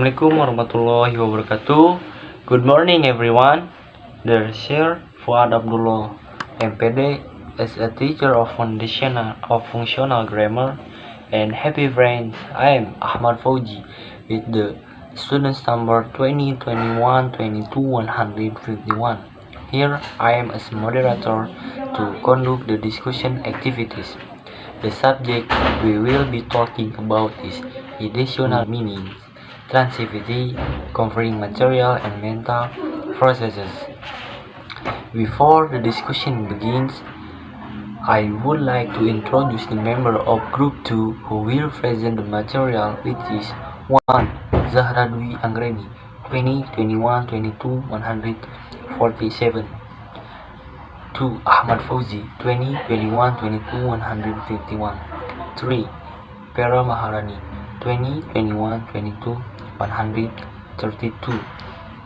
Assalamualaikum warahmatullahi wabarakatuh. Good morning everyone. There's here Fuad Abdullah, MPD, as a teacher of functional grammar, and happy friends. I am Ahmad Fauzie with the students number 2021-22-151. Here I am as moderator to conduct the discussion activities. The subject we will be talking about is additional meanings, transivity, covering material and mental processes. Before the discussion begins, I would like to introduce the member of Group 2 who will present the material, which is 1. ZAHRA Dwi Anggreni, 2021-22-147. 2. Ahmad Fauzie, 2021-22-151. 3. Fera Maharani, 2021-22-132.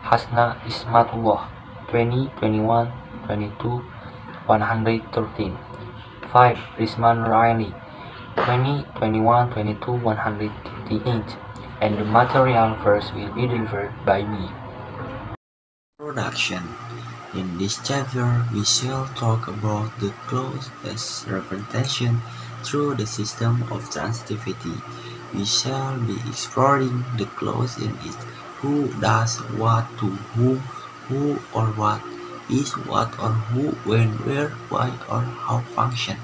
Hasna Ismatullah, 2021-22-113. 5. Risma 2021-22-158. And the material first will be delivered by me. Introduction. In this chapter, we shall talk about the clause as representation through the system of transitivity. We shall be exploring the clause in it: who does what to whom, who or what is what or who, when, where, why, or how function.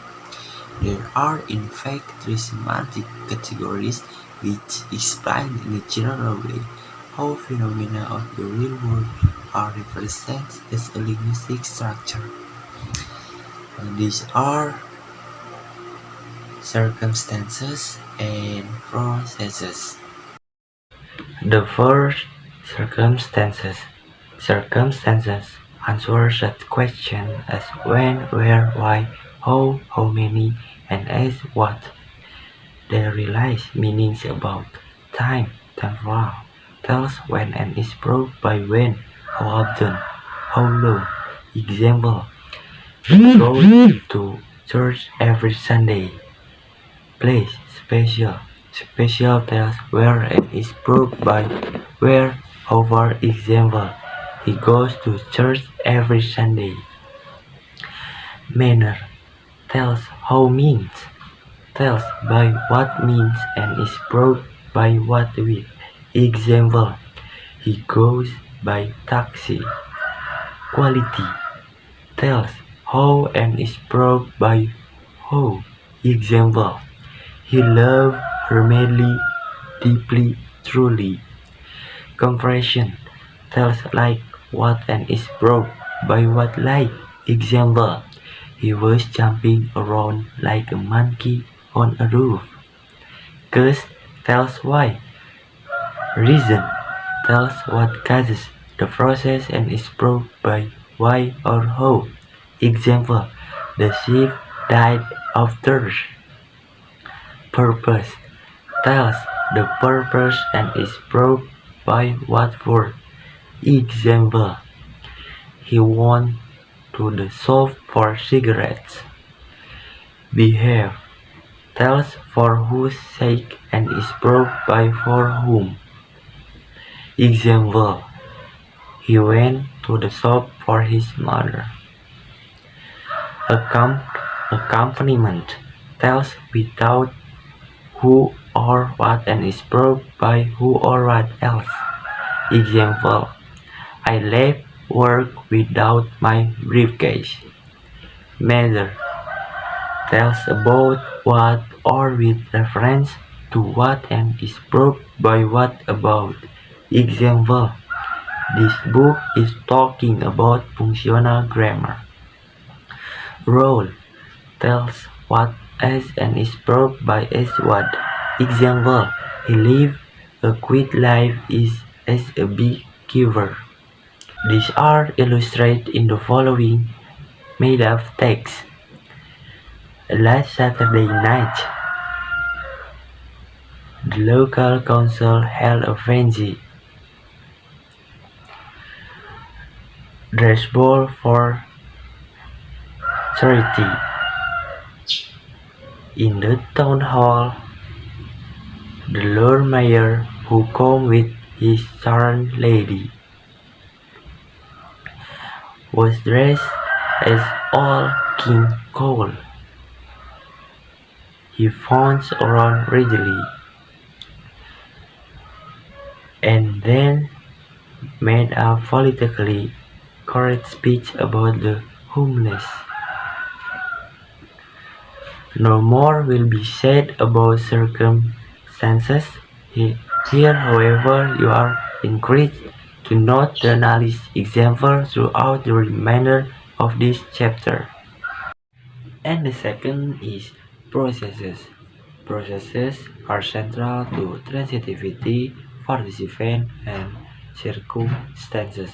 There are in fact three semantic categories which explain in a general way how phenomena of the real world are represented as a linguistic structure. These are circumstances and processes. The first, circumstances. Circumstances answer such questions as when, where, why, how many, and as what. They realize meanings about time, temporal, tells when and is proved by when, how often, how long. Example, he goes to church every Sunday. Place, special. Special tells where and is proved by where. For example, he goes to church every Sunday. Manner tells how means, tells by what means and is proved by what with. Example, he goes by taxi. Quality tells how and is proved by how. Example, he loved her madly, deeply, truly. Compression tells like what and is proved by what like. Example, he was jumping around like a monkey on a roof. Cause tells why. Reason tells what causes the process and is proved by why or how. Example, the sheep died of thirst. Purpose tells the purpose and is proved by what for. Example, he went to the shop for cigarettes. Behave tells for whose sake and is proved by for whom. Example, he went to the shop for his mother. Accompaniment tells without who or what and is proved by who or what else. Example, I left work without my briefcase. Measure tells about what or with reference to what and is proved by what about. Example, this book is talking about functional grammar. Role tells what as and is proved by as what. Example, he lived a quiet life is as a beekeeper. These are illustrated in the following made-up text. Last Saturday night, the local council held a frenzy dress ball for charity. In the town hall, the Lord Mayor, who came with His charming lady was dressed as old King Cole. He founced around readily, and then made a politically correct speech about the homeless. No more will be said about circumstances here, however, you are encouraged to note the analysis example throughout the remainder of this chapter. And the second is processes. Processes are central to transitivity, participant, and circumstances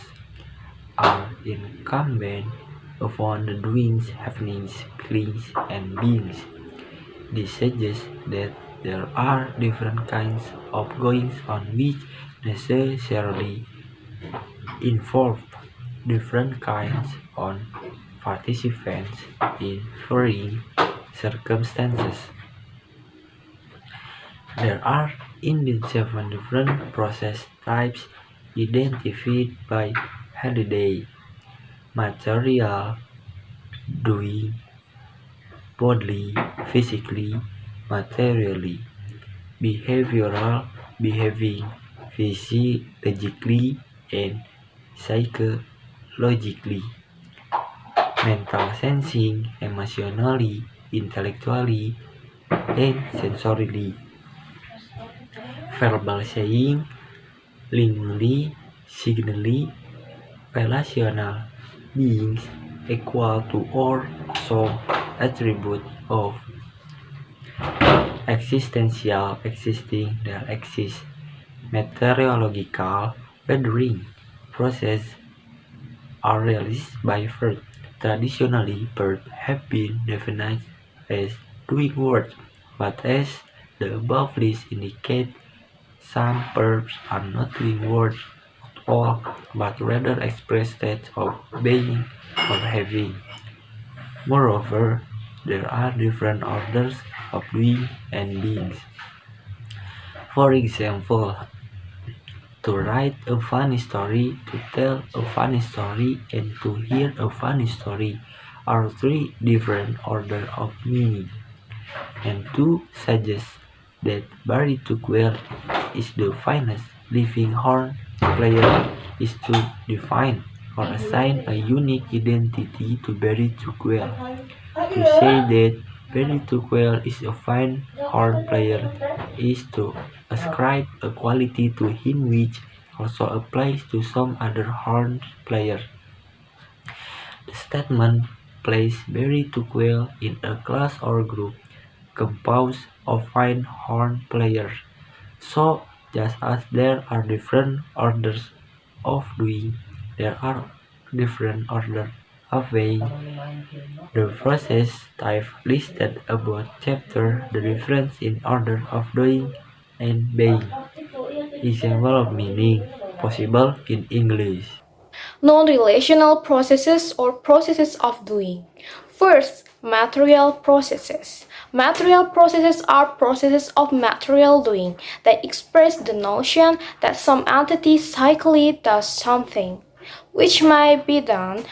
are incumbent upon the doings, happenings, feelings, and beings. This suggests that there are different kinds of goings on which necessarily involve different kinds of participants in varying circumstances. There are indeed 7 different process types identified by Halliday: material, doing, bodily, physically, materially; behavioral, behaving physiologically and psychologically; mental, sensing emotionally, intellectually, and sensorily; verbal, saying lingually, signally; relational, being equal to or some attribute of; existential, existing, there exists; meteorological, weathering processes are realized by verbs. Traditionally, verbs have been defined as doing words, but as the above list indicates, some verbs are not doing words at all, but rather express states of being or having. Moreover, there are different orders of doing and being. For example, to write a funny story, to tell a funny story, and to hear a funny story are 3 different orders of meaning, and to suggest that Barry Tugwell is the finest living horn player is to define or assign a unique identity to Barry Tugwell. To say that Barry Tugwell is a fine horn player is to ascribe a quality to him which also applies to some other horn player. The statement places Barry Tugwell in a class or group composed of fine horn players. So, just as there are different orders of doing, there are different orders of being. The process type listed above chapter the difference in order of doing and being. Example of meaning possible in English. Non-relational processes or processes of doing. First, material processes. Material processes are processes of material doing that express the notion that some entity cyclically does something, which might be done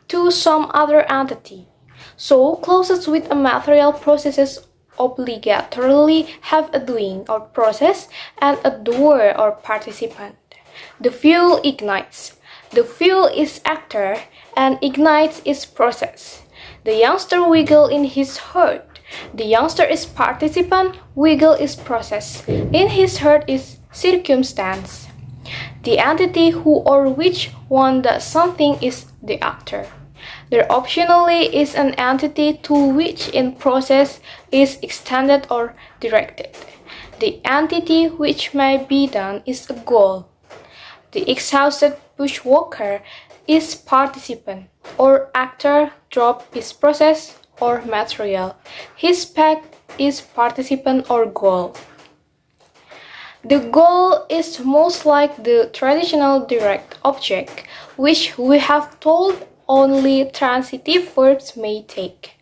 to some other entity. So, clauses with a material processes obligatorily have a doing or process and a doer or participant. The fuel ignites. The fuel is actor and ignites is process. The youngster wiggle in his hurt. The youngster is participant, wiggle is process. In his hurt is circumstance. The entity who or which one does something is the actor. There optionally is an entity to which in process is extended or directed. The entity which may be done is a goal. The exhausted bushwalker is participant or actor, drop is process or material. His pack is participant or goal. The goal is most like the traditional direct object, which we have told only transitive verbs may take.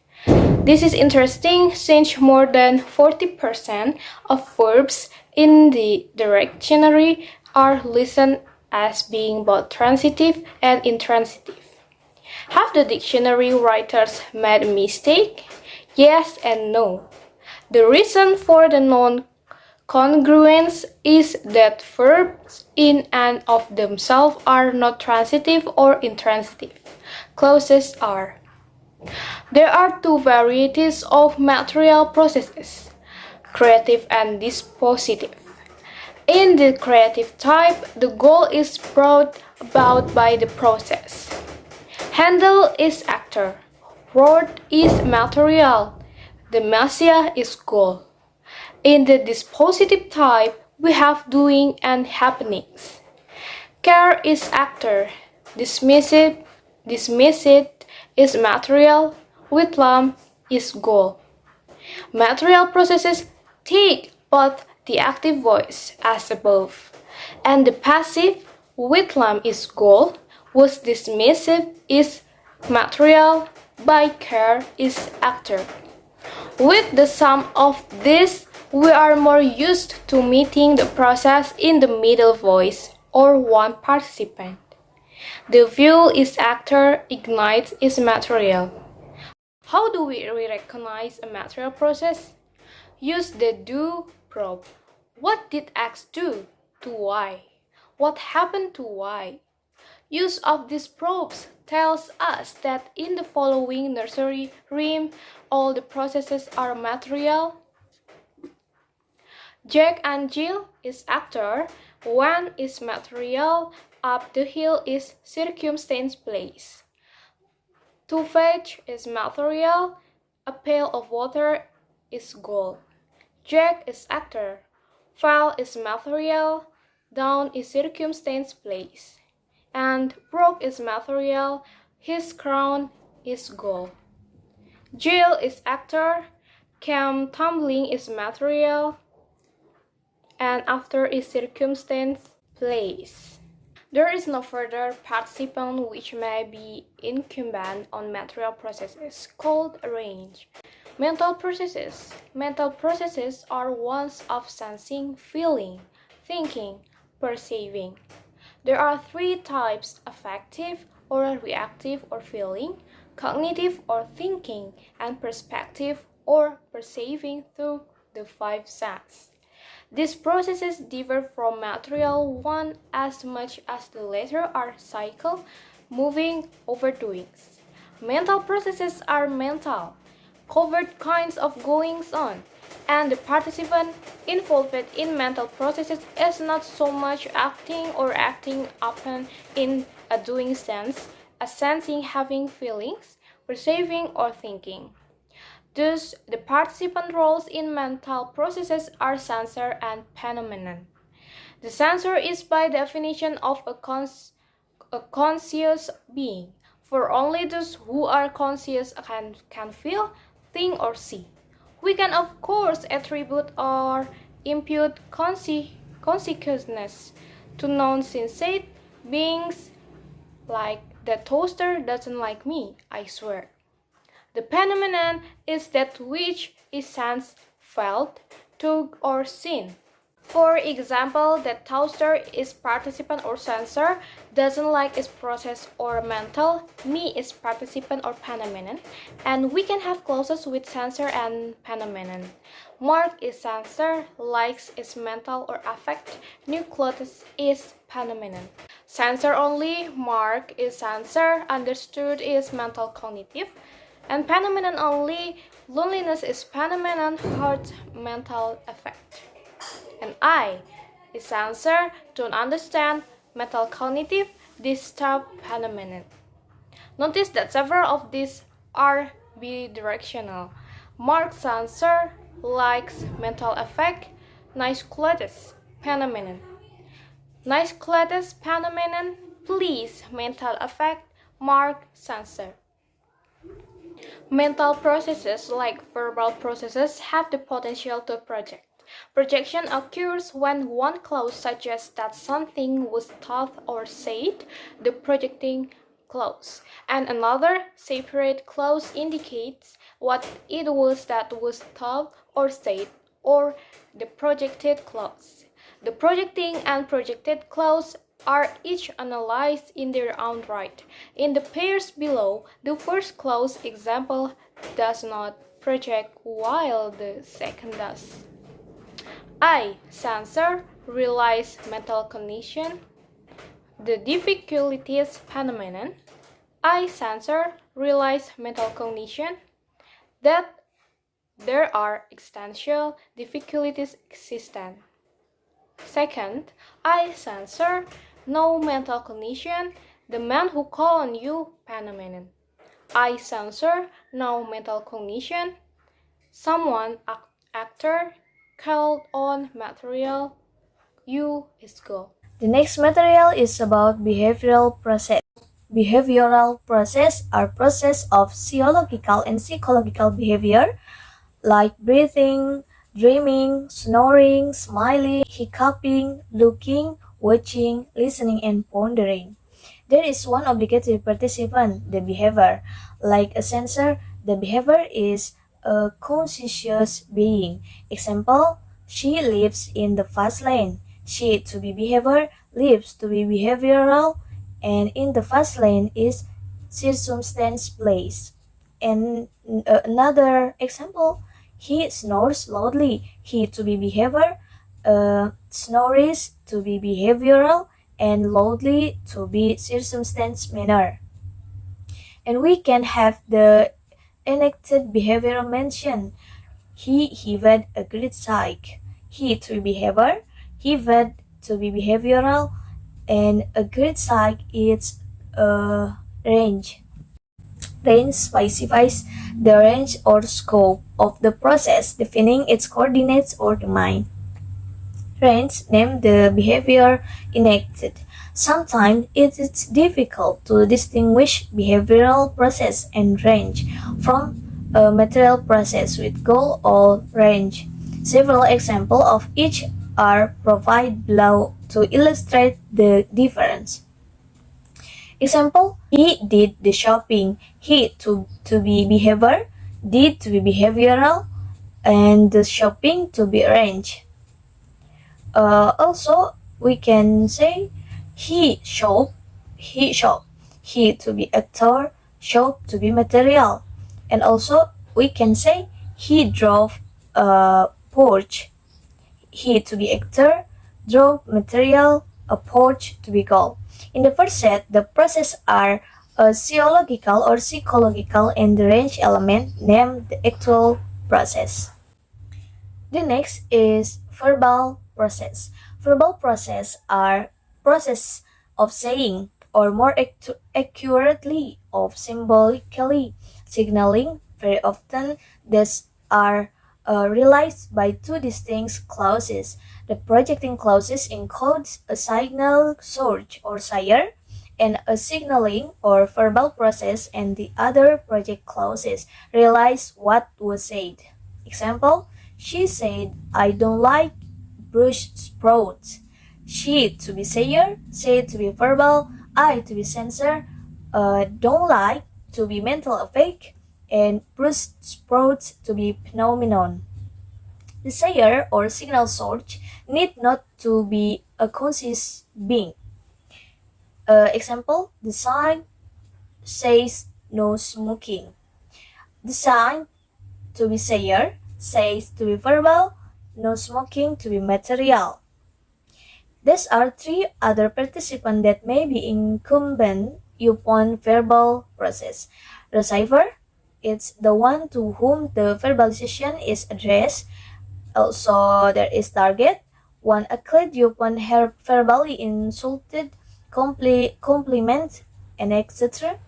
This is interesting since more than 40% of verbs in the dictionary are listened as being both transitive and intransitive. Have the dictionary writers made a mistake? Yes and no. The reason for the non-congruence is that verbs in and of themselves are not transitive or intransitive. Clauses are. There are two varieties of material processes, creative and dispositive. In the creative type, the goal is brought about by the process. Handle is actor, word is material, the messiah is goal. In the dispositive type, we have doing and happenings. Care is actor, dismissive is material, Whitlam is goal. Material processes take both the active voice as above, and the passive, Whitlam is goal, whose dismissive is material, by care is actor. With the sum of this, we are more used to meeting the process in the middle voice or one participant. The fuel is actor, ignites is material. How do we recognize a material process? Use the do probe. What did X do to Y? What happened to Y? Use of these probes tells us that in the following nursery rhyme, all the processes are material. Jack and Jill is actor, one is material, up the hill is circumstance place. To fetch is material, a pail of water is gold. Jack is actor, file is material, down is circumstance place. And broke is material, his crown is gold. Jill is actor, came tumbling is material, and after is circumstance place. There is no further participant which may be incumbent on material processes, called range. Mental processes. Mental processes are ones of sensing, feeling, thinking, perceiving. There are three types: affective or reactive or feeling, cognitive or thinking, and perspective or perceiving through the five senses. These processes differ from material one as much as the latter are cycle, moving, overdoings. Mental processes are mental, covert kinds of goings on, and the participant involved in mental processes is not so much acting or acting upon in a doing sense as sensing, having feelings, perceiving, or thinking. Thus, the participant roles in mental processes are sensor and phenomenon. The sensor is by definition of a conscious being, for only those who are conscious can feel, think, or see. We can of course attribute or impute consciousness to non-sensate beings, like the toaster doesn't like me, I swear. The phenomenon is that which is sensed, felt, touched, or seen. For example, that toaster is participant or sensor, doesn't like is process or mental, me is participant or phenomenon, and we can have clauses with sensor and phenomenon. Mark is sensor, likes is mental or affect, new clothes is phenomenon. Sensor only, mark is sensor, understood is mental cognitive, and phenomenon only, loneliness is phenomenon, hurt mental effect. And I is answer, don't understand, mental cognitive, disturb phenomenon. Notice that several of these are bidirectional. Mark's answer, likes, mental effect, nice clothes, phenomenon. Nice clothes, phenomenon, please, mental effect, mark, sensor. Mental processes, like verbal processes, have the potential to project. Projection occurs when one clause suggests that something was thought or said, the projecting clause, and another separate clause indicates what it was that was thought or said, or the projected clause. The projecting and projected clause are each analyzed in their own right. In the pairs below, the first clause example does not project while the second does. I, sensor, realize mental cognition. The difficulties phenomenon. I, sensor, realize mental cognition. That there are existential difficulties existent. Second, I, sensor, no mental cognition. The man who call on you phenomenon. I, sensor, no mental cognition. Someone, actor, called on material. You is go. The next material is about behavioral process. Behavioral process are process of physiological and psychological behavior like breathing, dreaming, snoring, smiling, hiccuping, looking, watching, listening, and pondering. There is one obligatory participant, the behavior. Like a sensor, the behavior is a conscious being. Example, she lives in the fast lane. She to be behavior, lives to be behavioral, and in the fast lane is circumstance place. And another example, he snores loudly. He to be behavior, snores to be behavioral, and loudly to be circumstance manner. And we can have the enacted behavior mentioned. He had a great psych. He to be behavior, he had to be behavioral, and a great psych is a range. Range specifies the range or scope of the process, defining its coordinates or domain. Range name the behavior enacted. Sometimes it is difficult to distinguish behavioral process and range from a material process with goal or range. Several examples of each are provided below to illustrate the difference. Example, he did the shopping. He to be behavior, did to be behavioral, and the shopping to be range. Also, we can say he shop, he shop, he to be actor, shop to be material, and also we can say he drove a Porsche. He to be actor, drove material, a Porsche to be goal. In the first set, the processes are physiological or psychological, and the range element named the actual process. The next is verbal process. Verbal process are process of saying, or more accurately of symbolically signaling. Very often these are realized by two distinct clauses. The projecting clauses includes a signal source or sire and a signaling or verbal process, and the other project clauses realize what was said. Example, she said, I don't like Brussels sprouts. She to be sayer, say to be verbal, I to be sensor, don't like to be mental effect, and Brussels sprouts to be phenomenon. The sayer or signal source need not to be a conscious being. Example, the sign says no smoking. The sign to be sayer says to be verbal, no smoking to be material. These are three other participants that may be incumbent upon verbal process. Receiver, it's the one to whom the verbalization is addressed. Also, there is target, one acted upon her verbally insulted, compliment, and etc.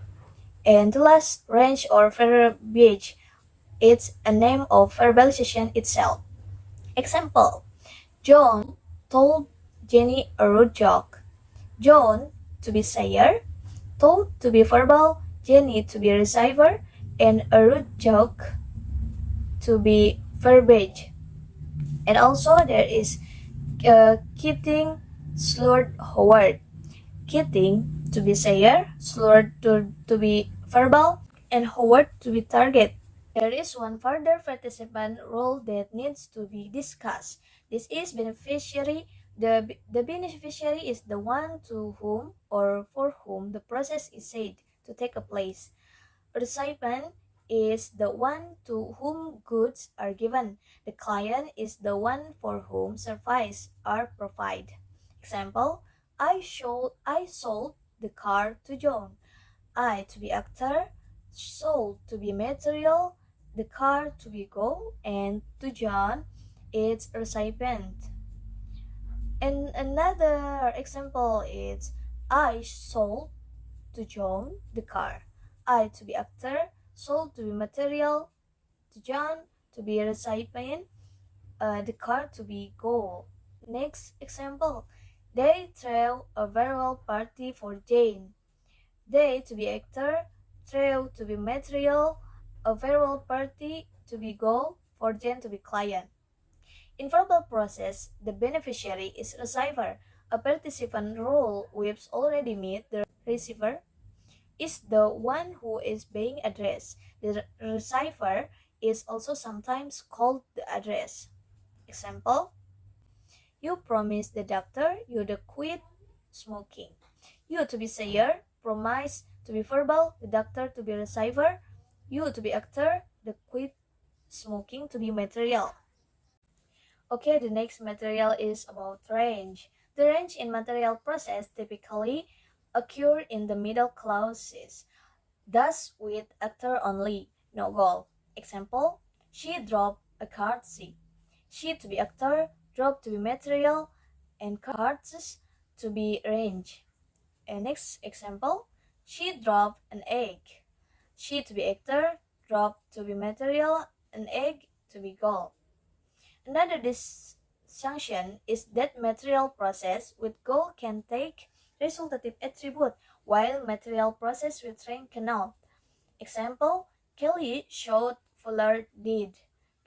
And the last, range or verbiage, it's a name of verbalization itself. Example, John told Jenny a rude joke. John to be sayer, told to be verbal, Jenny to be receiver, and a rude joke to be verbiage. And also there is Keating slurred Howard. Keating to be sayer, slurred to be verbal, and Howard to be target. There is one further participant rule that needs to be discussed. This is beneficiary The beneficiary is the one to whom or for whom the process is said to take place. A recipient is the one to whom goods are given. The client is the one for whom services are provided. Example, I sold the car to John. I to be actor, sold to be material, the car to be goal, and to John it's recipient. And another example is I sold to John the car. I to be actor, sold to be material, to John to be recipient, the car to be goal. Next example, they throw a farewell party for Jane. They to be actor, throw to be material, a farewell party to be goal, for Jane to be client. In verbal process, the beneficiary is receiver. A participant role which already meet the receiver is the one who is being addressed. The receiver is also sometimes called the address. Example, you promise the doctor you to quit smoking. You to be sayer, promise to be verbal, the doctor to be receiver, you to be actor, the quit smoking to be material. Okay, the next material is about range. The range in material process typically occur in the middle clauses, thus with actor only, no goal. Example, she dropped a card C. She to be actor, drop to be material, and cards to be range. And next example, she dropped an egg. She to be actor, drop to be material, an egg to be goal. Another disjunction is that material process with goal can take resultative attribute, while material process with range cannot. Example, Kelly showed Fuller did.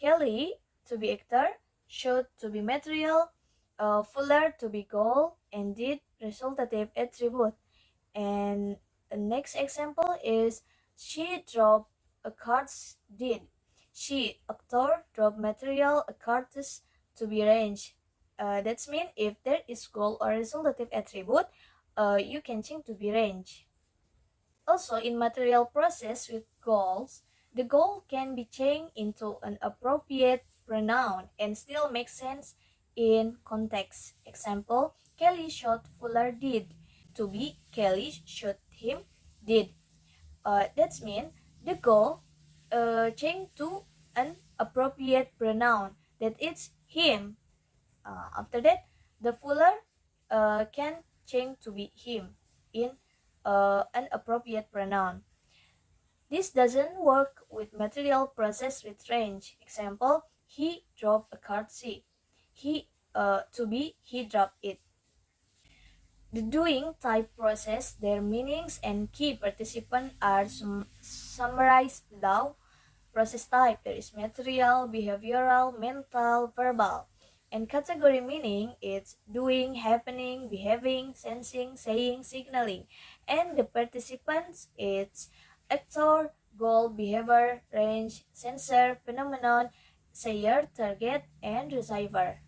Kelly to be actor, showed to be material, Fuller to be goal, and did resultative attribute. And the next example is she dropped a cards did. She actor drop material a cards to be range. That's mean if there is goal or resultative attribute, you can change to be range. Also, in material process with goals, the goal can be changed into an appropriate pronoun and still make sense in context. Example, Kelly shot Fuller did to be Kelly shot him did. That means the goal change to an appropriate pronoun that it's him. After that, the Fuller can change to be him in an appropriate pronoun. This doesn't work with material process with range. Example, he dropped a card C. He to be he dropped it. The doing type process, their meanings and key participants are summarized below. Process type, there is material, behavioral, mental, verbal. And category meaning, it's doing, happening, behaving, sensing, saying, signaling. And the participants, it's actor, goal, behavior, range, sensor, phenomenon, sayer, target, and receiver.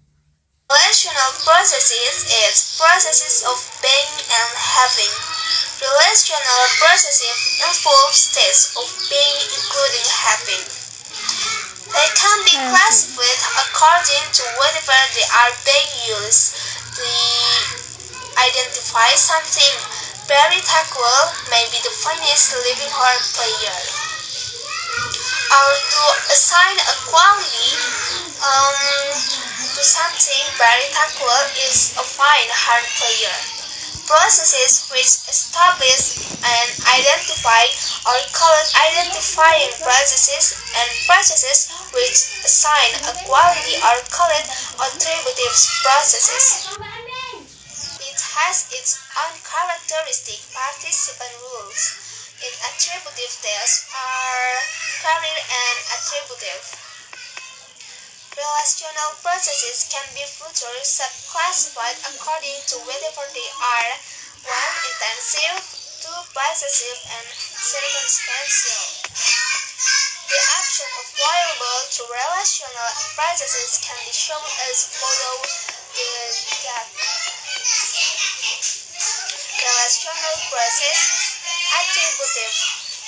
Relational processes is processes of being and having. Relational processes involve states of being including having. They can be classified according to whether they are being used. To identify something very tactile may be defined as living or player. Or to assign a quality to something very tactile is a fine hard player. Processes which establish and identify are called identifying processes, and processes which assign a quality are called attributive processes. It has its own characteristic participant rules. Its attributive tests are career and attributive. Relational processes can be further subclassified according to whether they are 1. Intensive, 2. Possessive, and circumstantial. The option available to relational processes can be shown as follows. The that relational process, attributive,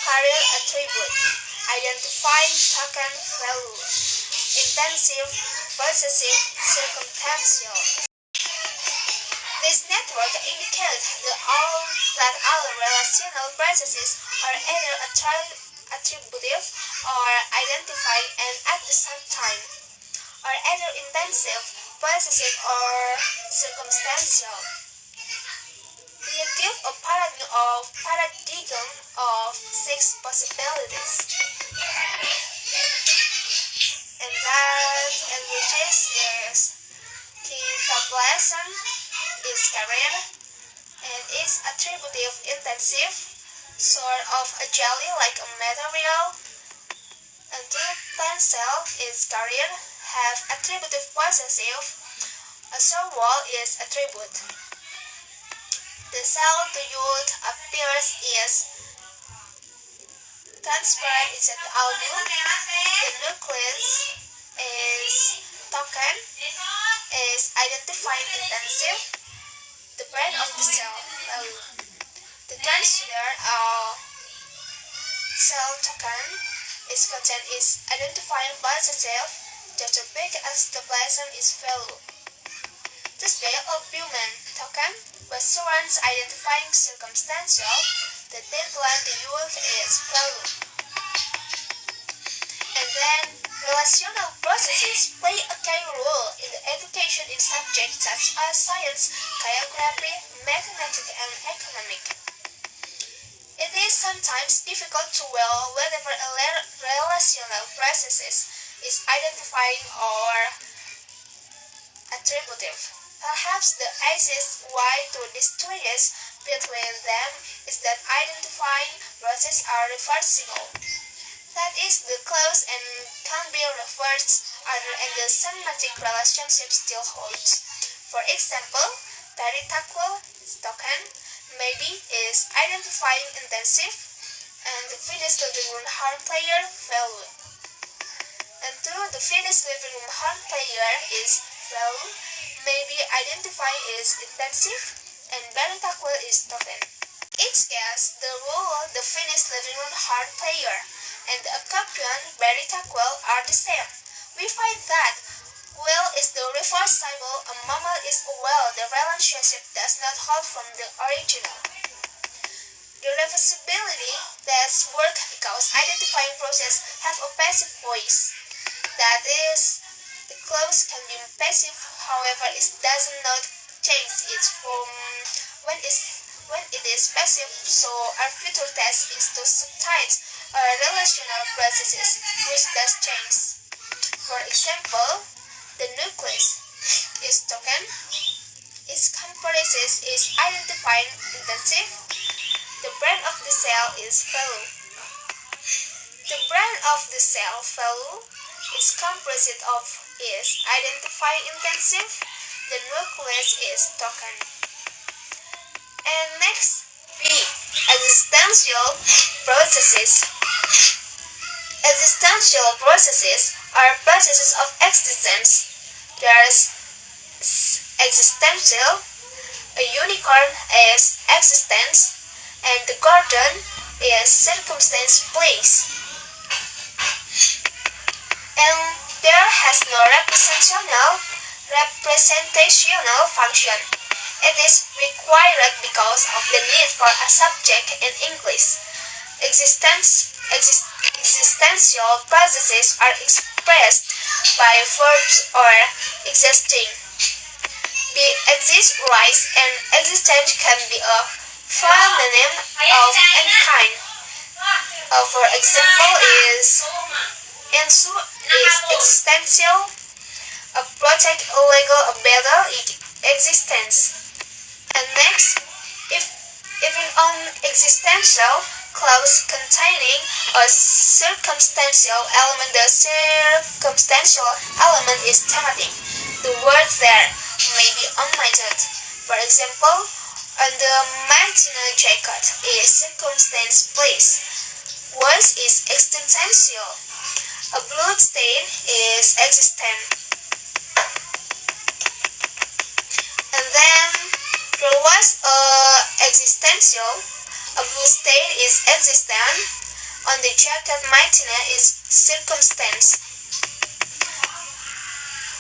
career attribute, identifying token value, intensive, possessive, circumstantial. This network indicates that all relational processes are either attributive or identifying and at the same time, or either intensive, possessive, or circumstantial. We give a paradigm of six possibilities, and which is capitalism is career and is attributive intensive, sort of a jelly like a material, and two plant cell is career, have attributive possessive, a cell wall is attribute. The cell to youth appears is transparent inside the alveoli. The nucleus is token, is identifying intensive. The brain of the cell value. The transfer of cell token is content is identifying possessive. The big ectoplasm is value. The scale of human token surrounds identifying circumstantial. The deadline the youth is value. And then relational processes play a key role in the education in subjects such as science, geography, mathematics, and economic. It is sometimes difficult to tell whether a relational process is identifying or attributive. Perhaps the easiest way to distinguish between them is that identifying processes are reversible. That is, the clause and can be reversed either and the semantic relationship still holds. For example, Veritable token maybe is identifying intensive and the finished living room hard player value. And two, the finished living room hard player is value, maybe identifying is intensive and Veritable is token. In each case, the rule the finished living room hard player and the accompanying Veritable are the same. We find that while is the reversible, a mammal is well, the relationship does not hold from the original. The reversibility does work because identifying process have a passive voice. That is, the clause can be passive, however, it does not change its form when it is passive, so our future test is to substitute relational processes which does change. For example, the nucleus is token, its comprises is identifying intensive, the brain of the cell is value. The brain of the cell value is composed of is identifying intensive, the nucleus is token. And next, B. Existential processes. Existential processes are processes of existence. There is existential, a unicorn is existence, and the garden is circumstance place. And there has no representational function. It is required because of the need for a subject in English. Existential processes are expressed by verbs or existing. The exist, rise, and existence can be a phenomenon of any kind. For example, Ensu is existential, a project legal a better existence. And next, even an existential clause containing a circumstantial element, the circumstantial element is thematic. The word there may be omitted. For example, on the marginal jacket is circumstance place. Voice is existential. A blood stain is existent. And existential, a blue state is existent, on the jacket maintenance is circumstance.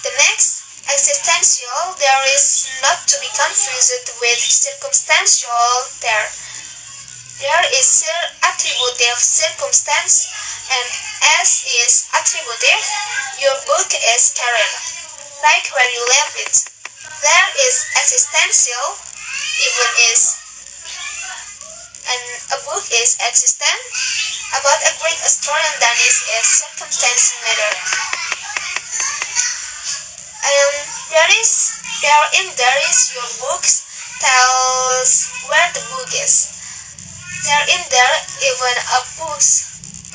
The next, existential, there is not to be confused with circumstantial there. There is attributive circumstance, and as is attributive, your book is carried, like where you left it. There is existential, even is, and a book is existent. About a great historian that is circumstance matter. And there is your books tells where the book is. There even a book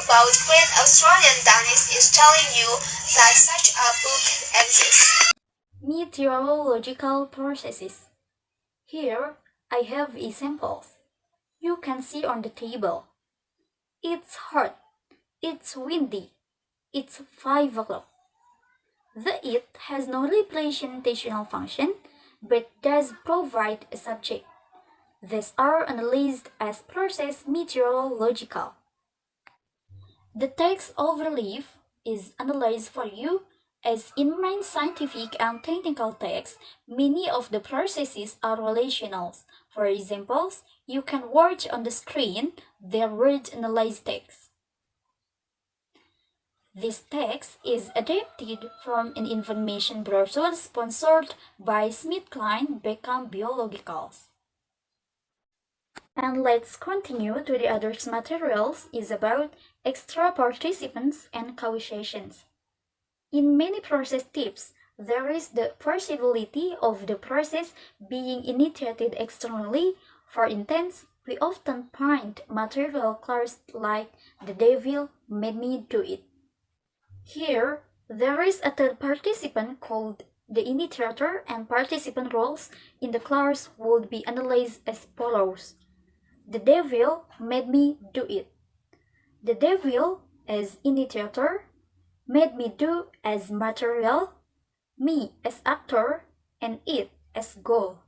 about great Australian Danis is telling you that such a book exists. Meteorological processes. Here I have examples. You can see on the table. It's hot, it's windy, it's 5 o'clock. The it has no representational function, but does provide a subject. These are analyzed as process meteorological. The text overleaf is analyzed for you. As in many scientific and technical texts, many of the processes are relational. For example, you can watch on the screen their word analyzed text. This text is adapted from an information brochure sponsored by SmithKline Beckham Biologicals. And let's continue to the other materials is about extra participants and causations. In many process tips, there is the possibility of the process being initiated externally. For instance, we often find material clause like "the devil made me do it." Here, there is a third participant called the initiator, and participant roles in the clause would be analyzed as follows. The devil made me do it. The devil as initiator, made me do as material, me as actor, and it as goal.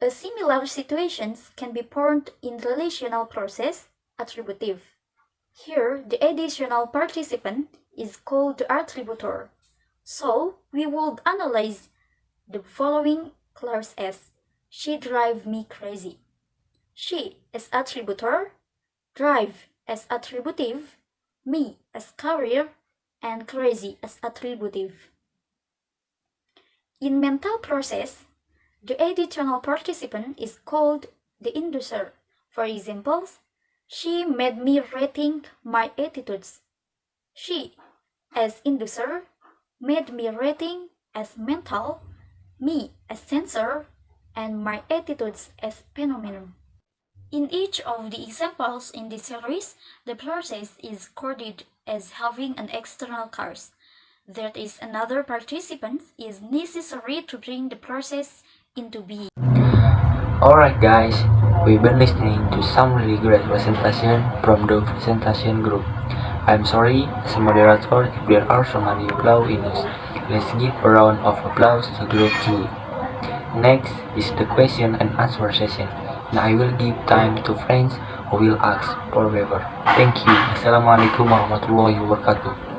A similar situations can be found in relational process, attributive. Here, the additional participant is called the attributor. So, we would analyze the following clause as she drive me crazy. She as attributor, drive as attributive, me as carrier, and crazy as attributive. In mental process, the additional participant is called the inducer. For example, she made me rethink my attitudes. She, as inducer, made me rethink as mental, me as sensor, and my attitudes as phenomenon. In each of the examples in this series, the process is coded as having an external cause. That is, another participant is necessary to bring the process into being. Alright guys, we've been listening to some really great presentation from the presentation group. I'm sorry, as a moderator, if there are so many applause in us. Let's give a round of applause to Group 2. Next is the question and answer session. Now I will give time to friends who will ask for favor. Thank you. Assalamualaikum warahmatullahi wabarakatuh.